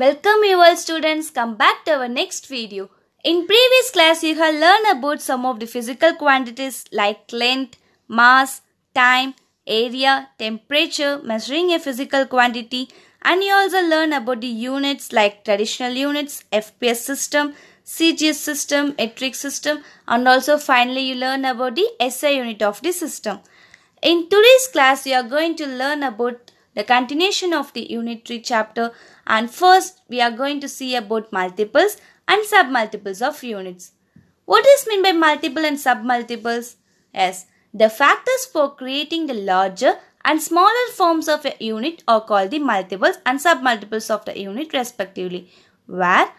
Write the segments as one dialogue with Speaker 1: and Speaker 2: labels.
Speaker 1: Welcome you all students, come back to our next video. In previous class you have learned about some of the physical quantities like length, mass, time, area, temperature, measuring a physical quantity, and you also learn about the units like traditional units, FPS system, CGS system, metric system, and also finally you learn about the SI unit of the system. In today's class, we are going to learn about the continuation of the unit 3 chapter, and first we are going to see about multiples and submultiples of units. What is meant by multiple and submultiples? Yes, the factors for creating the larger and smaller forms of a unit are called the multiples and submultiples of the unit respectively, where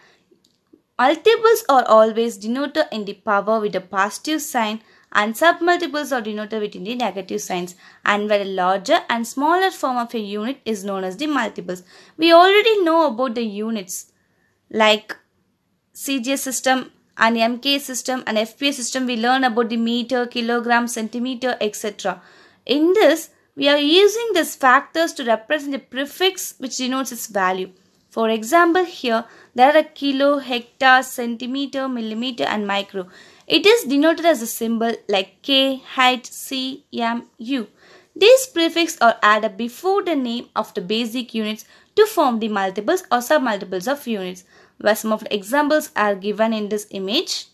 Speaker 1: multiples are always denoted in the power with a positive sign and submultiples are denoted with the negative signs, and where a larger and smaller form of a unit is known as the multiples. We already know about the units like CGS system and MK system and FPA system. We learn about the meter, kilogram, centimeter, etc. In this, we are using these factors to represent the prefix which denotes its value. For example, here there are kilo, hectare, centimeter, millimeter and micro. It is denoted as a symbol like K, H, C, M, U. These prefixes are added before the name of the basic units to form the multiples or submultiples of units, where some of the examples are given in this image.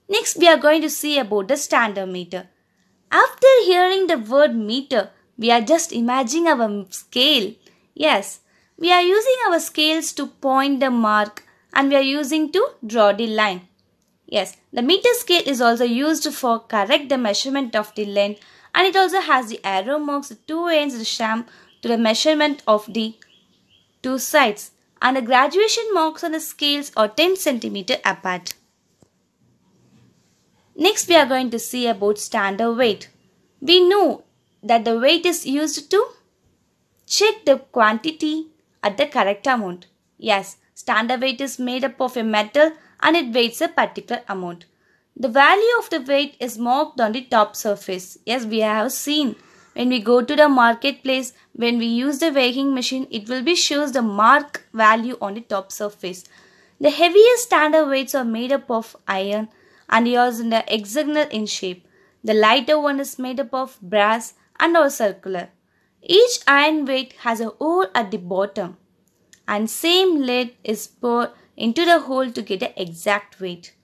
Speaker 1: Next, we are going to see about the standard meter. After hearing the word meter, we are just imagining our scale. Yes, we are using our scales to point the mark and we are using to draw the line. Yes, the meter scale is also used for correct the measurement of the length, and it also has the arrow marks, the two ends, the stamp to the measurement of the two sides, and the graduation marks on the scales are 10 cm apart. Next we are going to see about standard weight. We know that the weight is used to check the quantity at the correct amount. Yes, standard weight is made up of a metal and it weighs a particular amount. The value of the weight is marked on the top surface. Yes, we have seen when we go to the marketplace, when we use the weighing machine, it will be shows the mark value on the top surface. The heaviest standard weights are made up of iron and yours in the hexagonal in shape. The lighter one is made up of brass and are circular. Each iron weight has a hole at the bottom and same lead is poured into the hole to get the exact weight.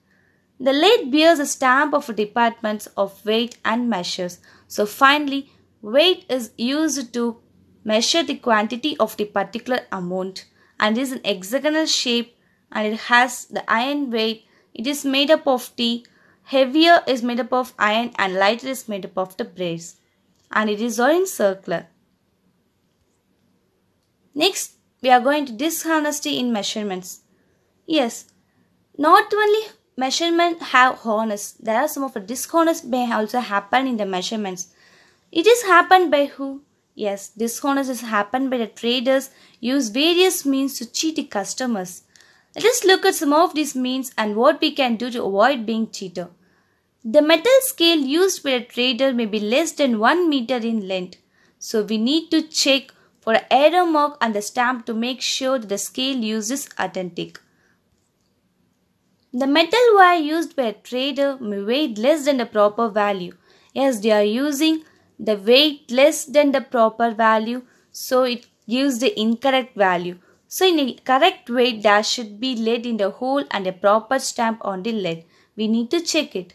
Speaker 1: The lead bears a stamp of departments of weight and measures. So finally, weight is used to measure the quantity of the particular amount and is an hexagonal shape and it has the iron weight. It is made up of T. Heavier is made up of iron and lighter is made up of the brass. And it is all in circular. Next, we are going to dishonesty in measurements. Yes, not only measurement have honest, there are some of the dishonest may also happen in the measurements. It is happened by who? Yes, dishonest is happened by the traders use various means to cheat the customers. Let us look at some of these means and what we can do to avoid being cheated. The metal scale used by a trader may be less than 1 meter in length. So we need to check for an error mark and the stamp to make sure that the scale used is authentic. The metal wire used by a trader may weigh less than the proper value. Yes, they are using the weight less than the proper value, so it gives the incorrect value. So in the correct weight, there should be lead in the hole and a proper stamp on the lead. We need to check it.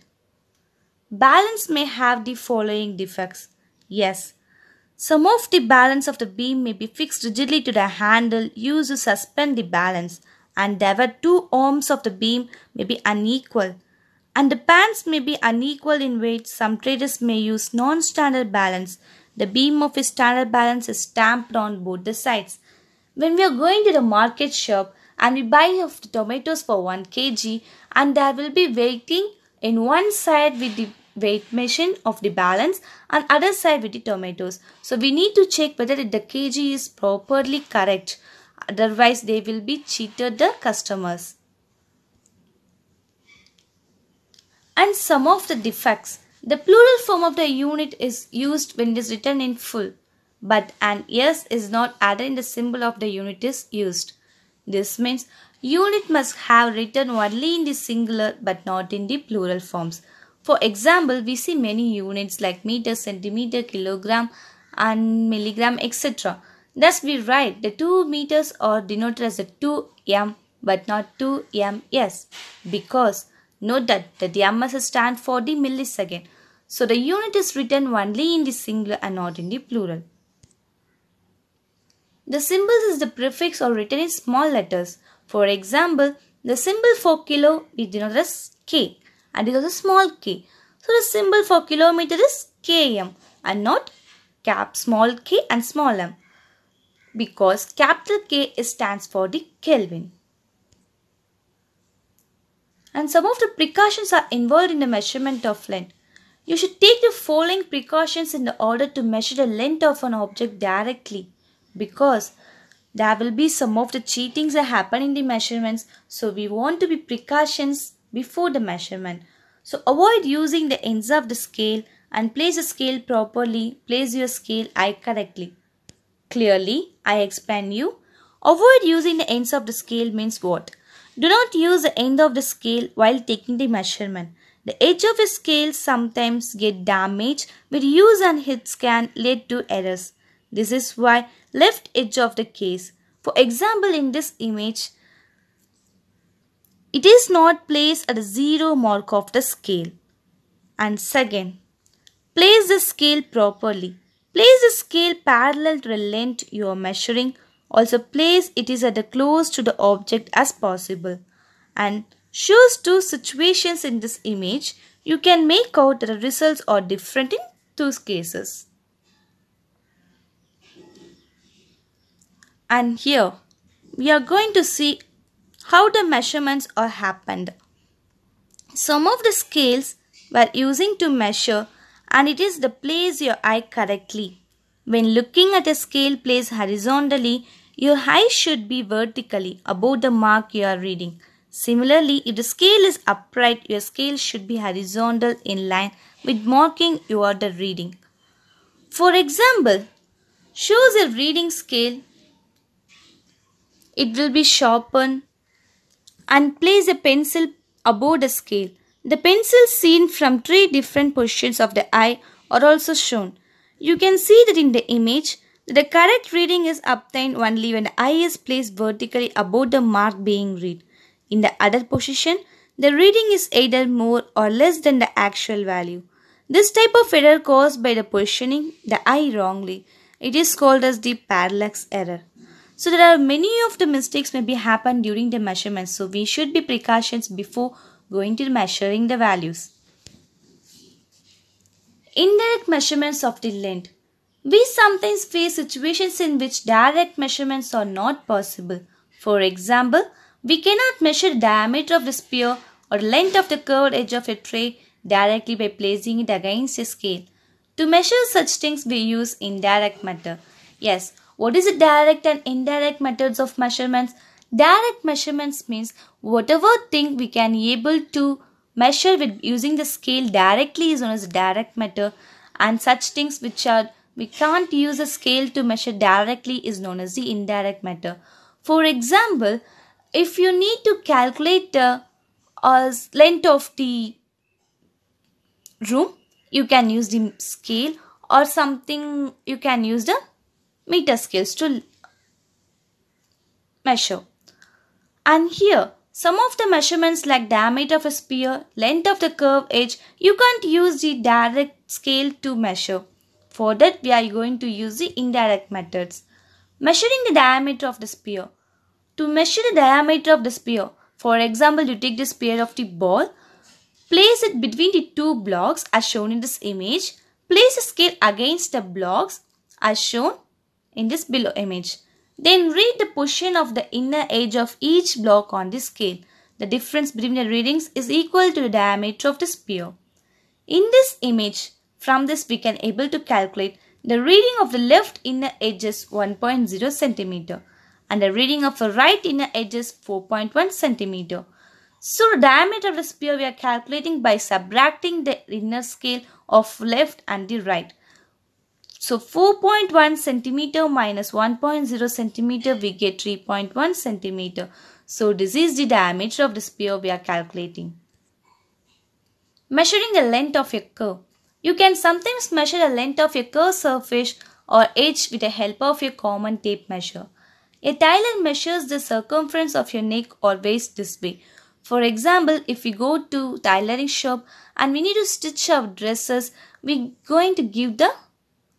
Speaker 1: Balance may have the following defects. Yes, some of the balance of the beam may be fixed rigidly to the handle used to suspend the balance, and there were two arms of the beam may be unequal, and the pans may be unequal in weight. Some traders may use non-standard balance. The beam of a standard balance is stamped on both the sides. When we are going to the market shop and we buy of the tomatoes for 1 kg, and there will be weighting in one side with the weight machine of the balance and other side with the tomatoes. So we need to check whether the kg is properly correct. Otherwise they will be cheated the customers. And some of the defects. The plural form of the unit is used when it is written in full. but an S is not added in the symbol of the unit is used. This means unit must have written only in the singular but not in the plural forms. For example, we see many units like meter, centimeter, kilogram and milligram, etc. Thus, we write the 2 meters are denoted as the 2m but not 2ms, because note that the ms stands for the millisecond. So, the unit is written only in the singular and not in the plural. The symbols is the prefix or written in small letters. For example, the symbol for kilo is denoted as K and it is a small k. So the symbol for kilometer is km and not small k and small m, because capital K stands for the Kelvin. And some of the precautions are involved in the measurement of length. You should take the following precautions in order to measure the length of an object directly, because there will be some of the cheatings that happen in the measurements, so we want to be precautions before the measurement. So avoid using the ends of the scale and place the scale properly. Place your scale eye correctly. Clearly, I explain you. Avoid using the ends of the scale means what? Do not use the end of the scale while taking the measurement. The edge of a scale sometimes get damaged with use and hits can lead to errors. This is why left edge of the case. For example, in this image, it is not placed at the 0 mark of the scale. And second, place the scale properly. Place the scale parallel to the length you are measuring. Also place it is at the close to the object as possible. And shows two situations in this image. You can make out that the results are different in those cases. And here we are going to see how the measurements are happened. Some of the scales were using to measure, and it is the place your eye correctly. When looking at a scale placed horizontally, your eye should be vertically above the mark you are reading. Similarly, if the scale is upright, your scale should be horizontal in line with marking you are reading. For example, shows a reading scale. It will be sharpened and place a pencil above the scale. The pencils seen from 3 different positions of the eye are also shown. You can see that in the image, the correct reading is obtained only when the eye is placed vertically above the mark being read. In the other position, the reading is either more or less than the actual value. This type of error caused by the positioning the eye wrongly. It is called as the parallax error. So there are many of the mistakes may be happen during the measurements. So we should be precautions before going to measuring the values. Indirect measurements of the length. We sometimes face situations in which direct measurements are not possible. For example, we cannot measure the diameter of the sphere or length of the curved edge of a tray directly by placing it against a scale. To measure such things, we use indirect method. Yes, what is the direct and indirect methods of measurements? Direct measurements means whatever thing we can able to measure with using the scale directly is known as direct method, and such things which are we can't use a scale to measure directly is known as the indirect method. For example, if you need to calculate the length of the room, you can use the scale, or something you can use the meter scales to measure. And here, some of the measurements like diameter of a sphere, length of the curved edge, you can't use the direct scale to measure. For that, we are going to use the indirect methods. Measuring the diameter of the sphere. To measure the diameter of the sphere, for example, you take the sphere of the ball, place it between the 2 blocks as shown in this image. Place a scale against the blocks as shown in this below image. Then read the position of the inner edge of each block on the scale. The difference between the readings is equal to the diameter of the sphere. In this image, from this we can able to calculate the reading of the left inner edge is 1.0 cm and the reading of the right inner edge is 4.1 cm. So the diameter of the sphere we are calculating by subtracting the inner scale of left and the right. So 4.1 centimeter minus 1.0 centimeter, we get 3.1 centimeter. So this is the diameter of the sphere we are calculating. Measuring the length of a curve. You can sometimes measure the length of a curved surface or edge with the help of a common tape measure. A tailor measures the circumference of your neck or waist this way. For example, if we go to tailoring shop and we need to stitch our dresses, we're going to give the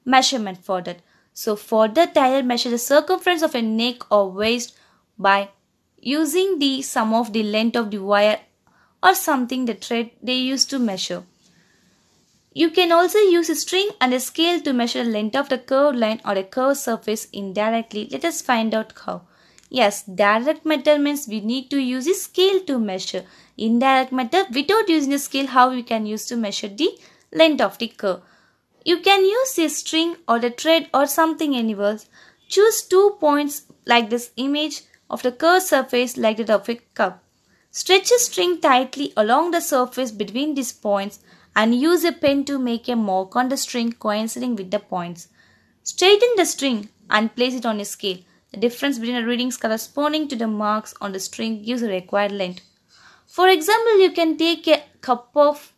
Speaker 1: measurement for that. So for the tailor measure the circumference of a neck or waist by using the sum of the length of the wire or something the thread they use to measure. You can also use a string and a scale to measure the length of the curved line or a curved surface indirectly. Let us find out how. Yes, direct method means we need to use a scale to measure. Indirect method, without using a scale, how we can use to measure the length of the curve. You can use a string or the thread or something anywhere. Choose 2 points like this image of the curved surface like that of a cup. Stretch a string tightly along the surface between these points and use a pen to make a mark on the string coinciding with the points. Straighten the string and place it on a scale. The difference between the readings corresponding to the marks on the string gives the required length. For example, you can take a cup of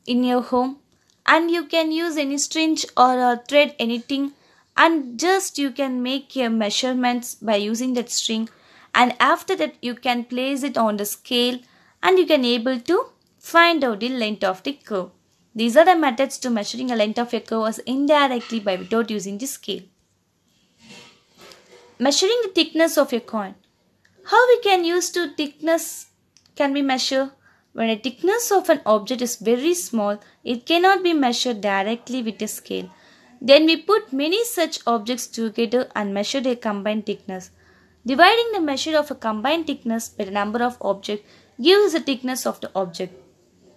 Speaker 1: in your home and you can use any string or a thread, anything, and just you can make your measurements by using that string, and after that you can place it on the scale and you can able to find out the length of the curve. These are the methods to measuring the length of a curve as indirectly by without using the scale. Measuring the thickness of a coin. How we can use to thickness can be measured? When the thickness of an object is very small, it cannot be measured directly with a scale. Then we put many such objects together and measure their combined thickness. Dividing the measure of a combined thickness by the number of objects gives us the thickness of the object.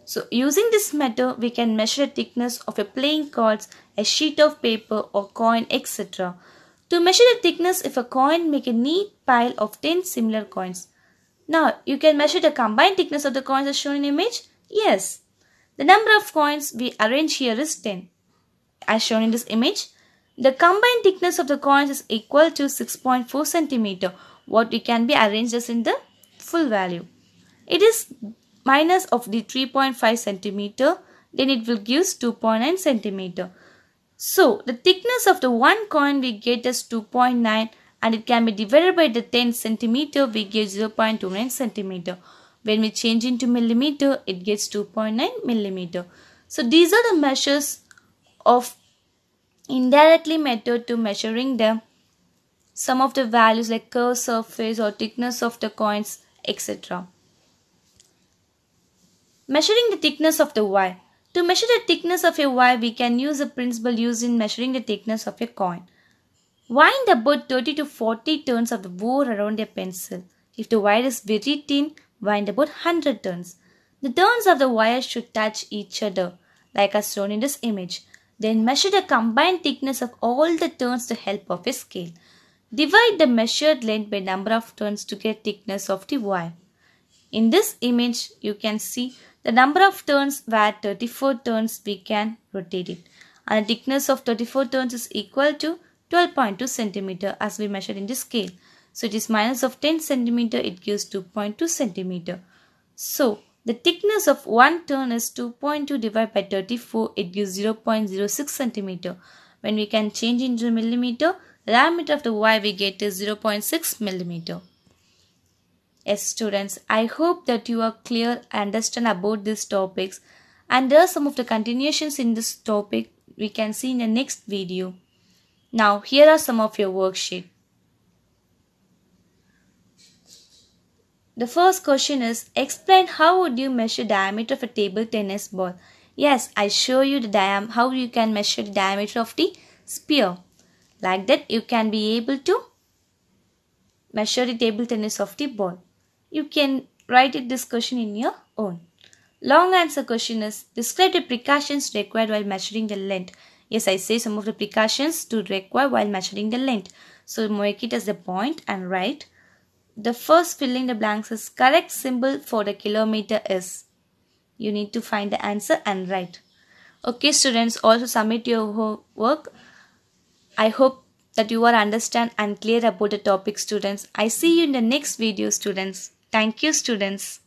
Speaker 1: So using this method, we can measure the thickness of a playing cards, a sheet of paper or coin, etc. To measure the thickness of a coin, make a neat pile of 10 similar coins. Now, you can measure the combined thickness of the coins as shown in image. Yes, the number of coins we arrange here is 10. As shown in this image, the combined thickness of the coins is equal to 6.4 cm. What we can be arranged as in the full value. It is minus of the 3.5 cm, then it will give 2.9 cm. So, the thickness of the one coin we get as 2.9 and it can be divided by the 10 cm, we get 0.29 cm. When we change into millimeter, it gets 2.9 millimeter. So, these are the measures of indirectly method to measuring the some of the values like curved surface or thickness of the coins, etc. Measuring the thickness of the wire. To measure the thickness of a wire, we can use a principle used in measuring the thickness of a coin. Wind about 30 to 40 turns of the bore around a pencil. If the wire is very thin, wind about 100 turns. The turns of the wire should touch each other, like as shown in this image. Then measure the combined thickness of all the turns with the help of a scale. Divide the measured length by number of turns to get thickness of the wire. In this image, you can see the number of turns where 34 turns we can rotate it. And the thickness of 34 turns is equal to 12.2 cm as we measured in the scale. So it is minus of 10 cm, it gives 2.2 cm. So the thickness of one turn is 2.2 divided by 34, it gives 0.06 cm. When we can change into millimeter, the diameter of the wire we get is 0.6 millimeter. Yes students, I hope that you are clear and understand about these topics, and there are some of the continuations in this topic we can see in the next video. Now here are some of your worksheet. The first question is, explain how would you measure diameter of a table tennis ball. Yes, I show you the how you can measure the diameter of the sphere. Like that you can be able to measure the table tennis of the ball. You can write this question in your own. Long answer question is, describe the precautions required while measuring the length. Yes, I say some of the precautions to require while measuring the length. So make it as a point and write. The first filling the blanks is correct symbol for the kilometer is. You need to find the answer and write. Okay, students, also submit your work. I hope that you are understand and clear about the topic, students. I see you in the next video, students. Thank you, students.